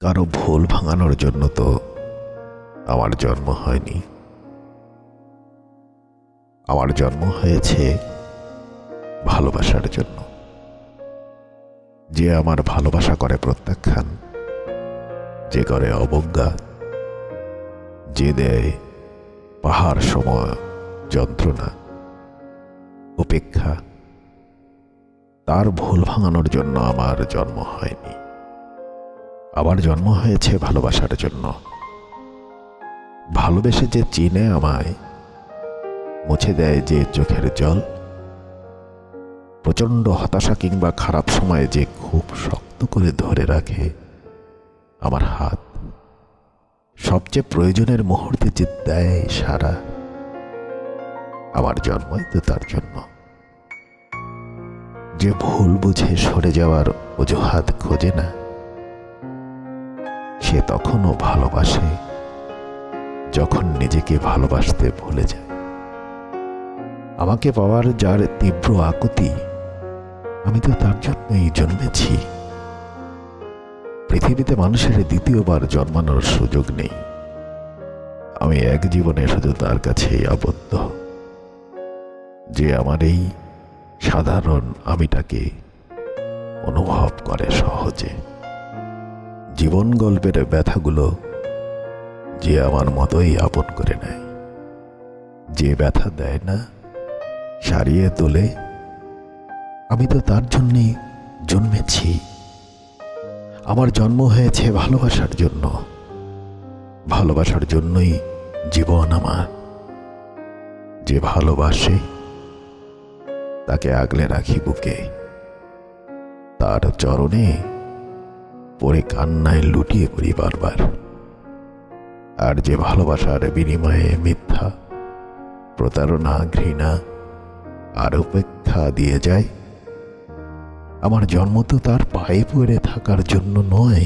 কারো ভুল ভাঙানোর জন্য তো আমার জন্ম হয়নি। আমার জন্ম হয়েছে ভালোবাসার জন্য। যে আমার ভালোবাসা করে প্রত্যাখ্যান, যে করে অবজ্ঞা, যে দেয় পাহাড় সময় যন্ত্রণা, উপেক্ষা, তার ভুল ভাঙানোর জন্য আমার জন্ম হয়নি। আমার জন্ম হয়েছে ভালোবাসার জন্য। ভালোবেসে যে চিনে আমায়, মুছে দেয় যে চোখের জল, প্রচণ্ড হতাশা কিংবা খারাপ সময়ে যে খুব শক্ত করে ধরে রাখে আমার হাত, সবচেয়ে প্রয়োজনের মুহূর্তে যে দেয় সারা, আমার জন্মই তো তার জন্য। যে ভুল বুঝে সরে যাওয়ার অজুহাত খোঁজে না, সে তখনও ভালোবাসে যখন নিজেকে ভালোবাসতে ভুলে যায়। আমাকে পাওয়ার যার তীব্র আকুতি, আমি তো তার জন্যই জন্মেছি। পৃথিবীতে মানুষের দ্বিতীয়বার জন্মানোর সুযোগ নেই। আমি এক জীবনে শুধু তার কাছেই আবদ্ধ, যে আমার এই সাধারণ আমিটাকে অনুভব করে সহজে। জীবন গল্পের ব্যথাগুলো যে আমার মতোই আপন করে নেয়, যে ব্যথা দেয় না, সারিয়ে তোলে। আমি তো তার জন্যই জন্মেছি। আমার জন্ম হয়েছে ভালোবাসার জন্য। ভালোবাসার জন্যই জীবন আমার। যে ভালোবাসে তাকে আগলে রাখি বুকে, তার চরণে পরে কান্নায় লুটিয়ে পড়ি বারবার। আর যে ভালোবাসার বিনিময়ে মিথ্যা, প্রতারণা, ঘৃণা আর উপেক্ষা দিয়ে যায়, আমার জন্ম তো তার পায়ে পড়ে থাকার জন্য নয়।